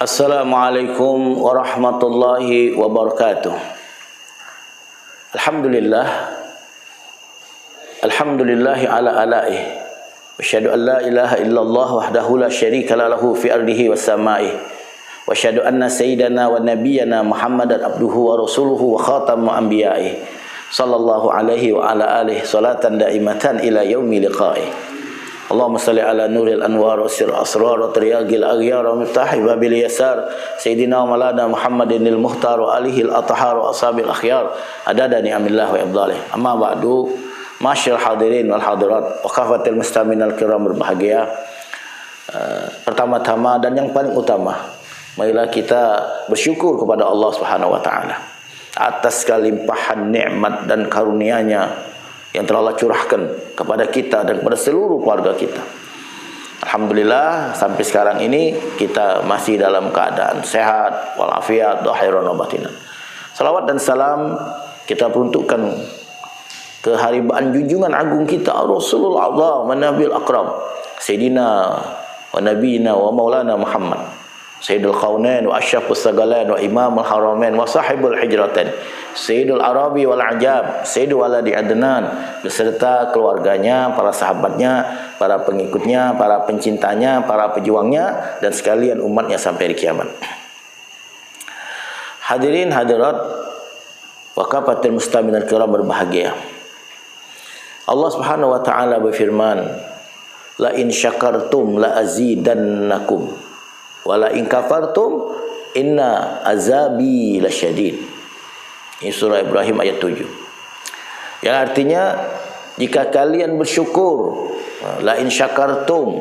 Assalamualaikum warahmatullahi wabarakatuh. Alhamdulillahi ala alaih. Wasyhadu an la ilaha illallah wahdahu la syarika lahu fi ardihi was samai. Wasyhadu anna sayyidana wa nabiyyana Muhammadan abduhu wa rasuluhu wa khatamul anbiya'i. Sallallahu alaihi wa ala alihi salatan daimatan ila yaumi liqa'i. Allahumma salli ala nuril anwar wa sir asrar wa triyagil aghyar wa miftahi babil yasar sayyidina wa malana Muhammadinil muhtar wa alihi al-athhar wa ashabil akhyar adada ni'amillah wa ibdalih. Amma ba'du, masyaallah hadirin wal hadirat wa kafatil mustamin al-kiram berbahagia. Pertama-tama dan yang paling utama, marilah kita bersyukur kepada Allah Subhanahu wa taala atas kelimpahan nikmat dan karunia-Nya yang telah Allah curahkan kepada kita dan kepada seluruh keluarga kita. Alhamdulillah sampai sekarang ini kita masih dalam keadaan sehat walafiat dhahiran wa batinan. Salawat dan salam kita peruntukkan ke haribaan junjungan agung kita Rasulullah wa Nabil Akram Sayyidina wa Nabiyina wa Maulana Muhammad Sayyidul Qaunain wa Asyrafus Sagalain wa Imamul Haramain wa Sahibul Hijratain Sayyidul Arabi wal Ajab Sayyidul Waladi Adnan beserta keluarganya, para sahabatnya, para pengikutnya, para pencintanya, para pejuangnya dan sekalian umatnya sampai di kiamat. Hadirin hadirat wa kafatil mustamin al-kiram berbahagia. Allah Subhanahu wa taala berfirman, la in syakartum la azidannakum wa la in kafartum inna azabi lasyadid. Ini surah Ibrahim ayat 7. Yang artinya jika kalian bersyukur, la in syakartum,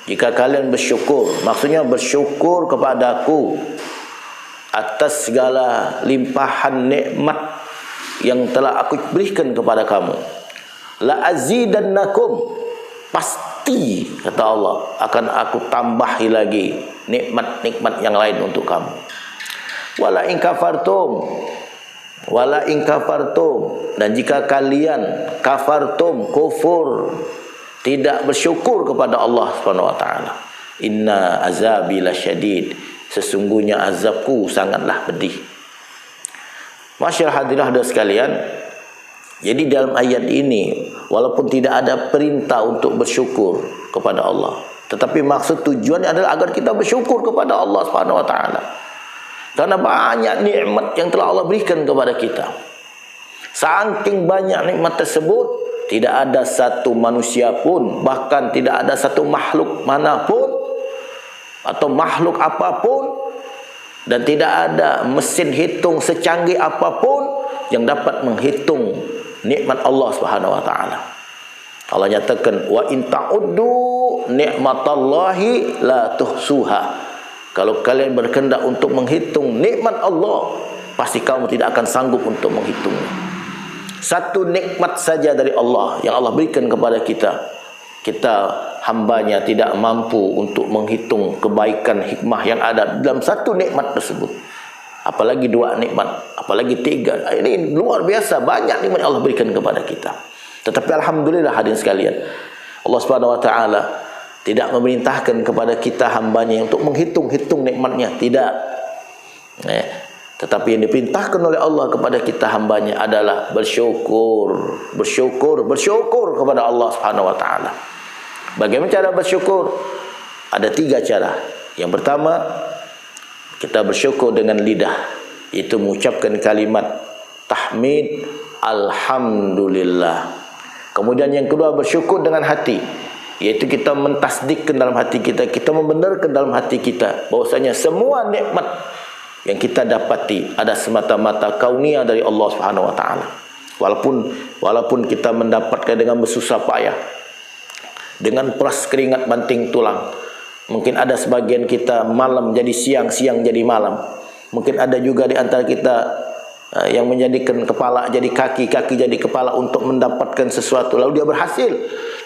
jika kalian bersyukur, maksudnya bersyukur kepadaku atas segala limpahan nikmat yang telah aku berikan kepada kamu. La azidannakum, pasti kata Allah akan aku tambahi lagi nikmat-nikmat yang lain untuk kamu. Wala in kafartum, wala in kafartum, dan jika kalian kafartum, kufur, tidak bersyukur kepada Allah Subhanahu wa taala, inna azabi lasyadid, sesungguhnya azabku sangatlah pedih. Masyaallah hadirin hadirat sekalian, jadi dalam ayat ini walaupun tidak ada perintah untuk bersyukur kepada Allah, tetapi maksud tujuannya adalah agar kita bersyukur kepada Allah Subhanahu wa taala. Karena banyak nikmat yang telah Allah berikan kepada kita. Saking banyak nikmat tersebut, tidak ada satu manusia pun, bahkan tidak ada satu makhluk manapun atau makhluk apapun, dan tidak ada mesin hitung secanggih apapun yang dapat menghitung nikmat Allah Subhanahu wa taala. Allah nyatakan, wa in ta'uddu ni'matallahi la tuhsuha. Kalau kalian berkehendak untuk menghitung nikmat Allah, pasti kamu tidak akan sanggup untuk menghitungnya. Satu nikmat saja dari Allah yang Allah berikan kepada kita, kita hambanya tidak mampu untuk menghitung kebaikan hikmah yang ada dalam satu nikmat tersebut. Apalagi dua nikmat, apalagi tiga. Ini luar biasa banyak nikmat yang Allah berikan kepada kita. Tetapi alhamdulillah hadirin sekalian, Allah Subhanahu wa taala tidak memerintahkan kepada kita hambanya untuk menghitung-hitung nikmatnya, tidak. Tetapi yang diperintahkan oleh Allah kepada kita hambanya adalah bersyukur, bersyukur kepada Allah Subhanahu wa taala. Bagaimana cara bersyukur? Ada 3 cara. Yang pertama, kita bersyukur dengan lidah, yaitu mengucapkan kalimat tahmid, alhamdulillah. Kemudian yang kedua, bersyukur dengan hati, yaitu kita mentasdikkan dalam hati kita, kita membenarkan dalam hati kita bahwasanya semua nikmat yang kita dapati ada semata-mata kaunia dari Allah Subhanahu wa taala. Walaupun kita mendapatkan dengan bersusah payah, dengan peras keringat banting tulang. Mungkin ada sebagian kita malam jadi siang, siang jadi malam. Mungkin ada juga di antara kita yang menjadikan kepala jadi kaki, kaki jadi kepala untuk mendapatkan sesuatu, lalu dia berhasil.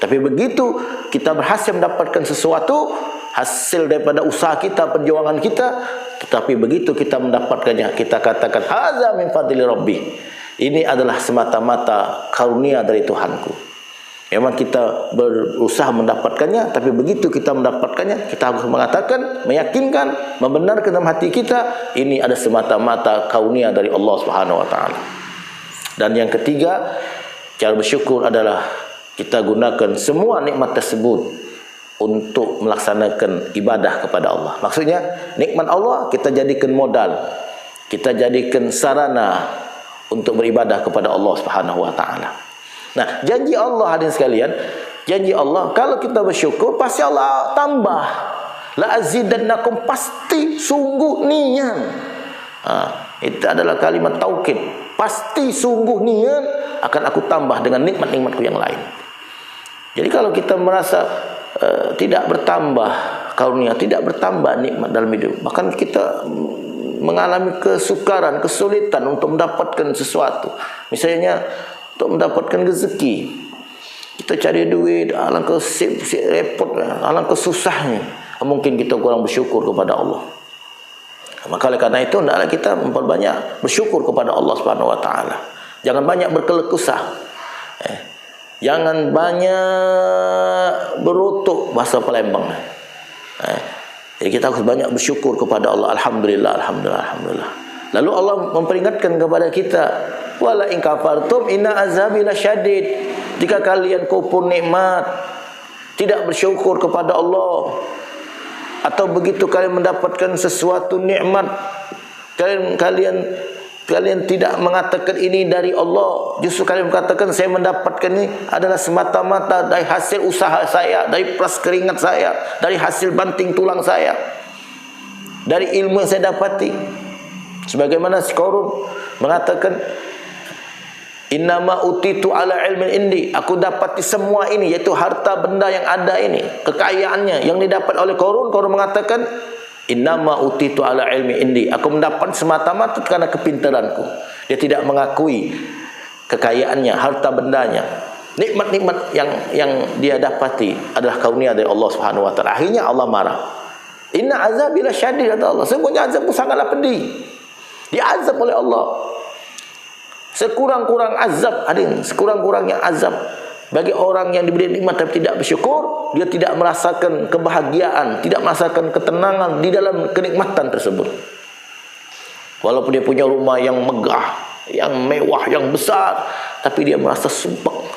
Tapi begitu kita berhasil mendapatkan sesuatu, hasil daripada usaha kita, perjuangan kita, tetapi begitu kita mendapatkannya, kita katakan hadza min fadli rabbi, ini adalah semata-mata karunia dari Tuhanku. Memang kita berusaha mendapatkannya, tapi begitu kita mendapatkannya, kita harus mengatakan, meyakinkan, membenarkan dalam hati kita, ini ada semata-mata karunia dari Allah Subhanahu wa taala. Dan yang ketiga, cara bersyukur adalah kita gunakan semua nikmat tersebut untuk melaksanakan ibadah kepada Allah. Maksudnya, nikmat Allah kita jadikan modal, kita jadikan sarana untuk beribadah kepada Allah Subhanahu wa taala. Nah, janji Allah hadirin sekalian, janji Allah kalau kita bersyukur pasti Allah tambah. La azidannakum, pasti sungguh niat. Itu adalah kalimat taukid. Pasti sungguh niat akan aku tambah dengan nikmat-nikmatku yang lain. Jadi kalau kita merasa tidak bertambah karunia, tidak bertambah nikmat dalam hidup, bahkan kita mengalami kesukaran, kesulitan untuk mendapatkan sesuatu. Misalnya untuk mendapatkan rezeki, kita cari duit, alangkah repot, alangkah susahnya. Mungkin kita kurang bersyukur kepada Allah. Maka oleh karena itu, hendaklah kita memperbanyak bersyukur kepada Allah Subhanahu wa taala. Jangan banyak berkeluh kesah. Jangan banyak berutuk, bahasa Palembang. Jadi kita harus banyak bersyukur kepada Allah. Alhamdulillah, alhamdulillah, alhamdulillah. Lalu Allah memperingatkan kepada kita, wala in kafartum inna azabi lasyadid. Jika kalian kufur nikmat, tidak bersyukur kepada Allah, atau begitu kalian mendapatkan sesuatu nikmat, kalian tidak mengatakan ini dari Allah, justru kalian mengatakan saya mendapatkan ini adalah semata-mata dari hasil usaha saya, dari peras keringat saya, dari hasil banting tulang saya, dari ilmu yang saya dapati. Sebagaimana si Qarun mengatakan, innama utitu ala ilmin indi, aku dapati semua ini, yaitu harta benda yang ada ini, kekayaannya yang didapat oleh Qarun. Qarun mengatakan, innama utitu ala ilmi indi, aku mendapat semata-mata karena kepintaranku. Dia tidak mengakui kekayaannya, harta bendanya, nikmat-nikmat yang dia dapati adalah karunia dari Allah Subhanahu wa taala. Akhirnya Allah marah. Inna azabi lasyadid, kata Allah, sesungguhnya azabku sangatlah pedih. Diazab oleh Allah. Sekurang-kurang azab, sekurang-kurangnya azab bagi orang yang diberi nikmat tapi tidak bersyukur, dia tidak merasakan kebahagiaan, tidak merasakan ketenangan di dalam kenikmatan tersebut. Walaupun dia punya rumah yang megah, yang mewah, yang besar, tapi dia merasa sumpek,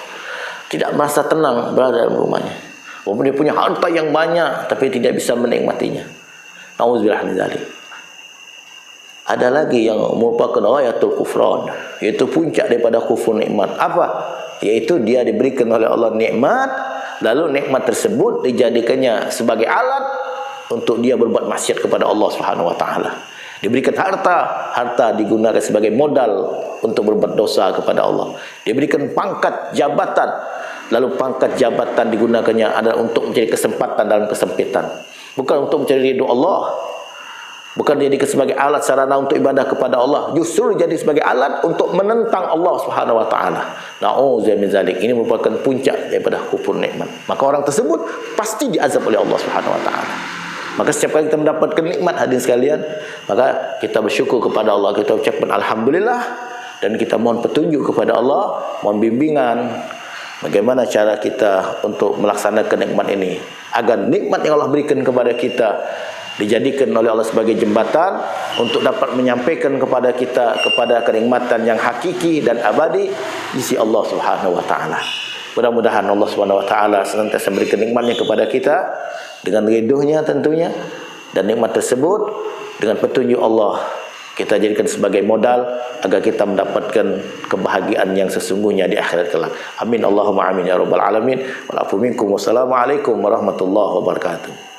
tidak merasa tenang berada dalam rumahnya. Walaupun dia punya harta yang banyak, tapi tidak bisa menikmatinya. Nauzubillah min dzalik. Ada lagi yang merupakan ghayatul kufran, yaitu puncak daripada kufur nikmat. Apa? Yaitu dia diberikan oleh Allah nikmat, lalu nikmat tersebut dijadikannya sebagai alat untuk dia berbuat maksiat kepada Allah Subhanahu wa taala. Diberikan harta digunakan sebagai modal untuk berbuat dosa kepada Allah. Diberikan pangkat jabatan, lalu pangkat jabatan digunakannya adalah untuk mencari kesempatan dalam kesempitan, bukan untuk mencari ridho Allah. Bukan dijadikan sebagai alat sarana untuk ibadah kepada Allah, justru jadi sebagai alat untuk menentang Allah Subhanahu wa taala. Nauzubillah min dzalik. Ini merupakan puncak daripada kufur nikmat. Maka orang tersebut pasti diazab oleh Allah Subhanahu wa taala. Maka setiap kali kita mendapatkan nikmat, hadirin sekalian, maka kita bersyukur kepada Allah, kita ucapkan alhamdulillah, dan kita mohon petunjuk kepada Allah, mohon bimbingan bagaimana cara kita untuk melaksanakan nikmat ini, agar nikmat yang Allah berikan kepada kita dijadikan oleh Allah sebagai jembatan untuk dapat menyampaikan kepada kita kepada kenikmatan yang hakiki dan abadi di sisi Allah Subhanahu wa taala. Mudah-mudahan Allah Subhanahu wa taala senantiasa memberikan nikmatnya kepada kita dengan ridhonya tentunya, dan nikmat tersebut dengan petunjuk Allah kita jadikan sebagai modal agar kita mendapatkan kebahagiaan yang sesungguhnya di akhirat kelak. Amin Allahumma amin ya rabbal alamin. Wal afu minkum. Wassalamualaikum warahmatullahi wabarakatuh.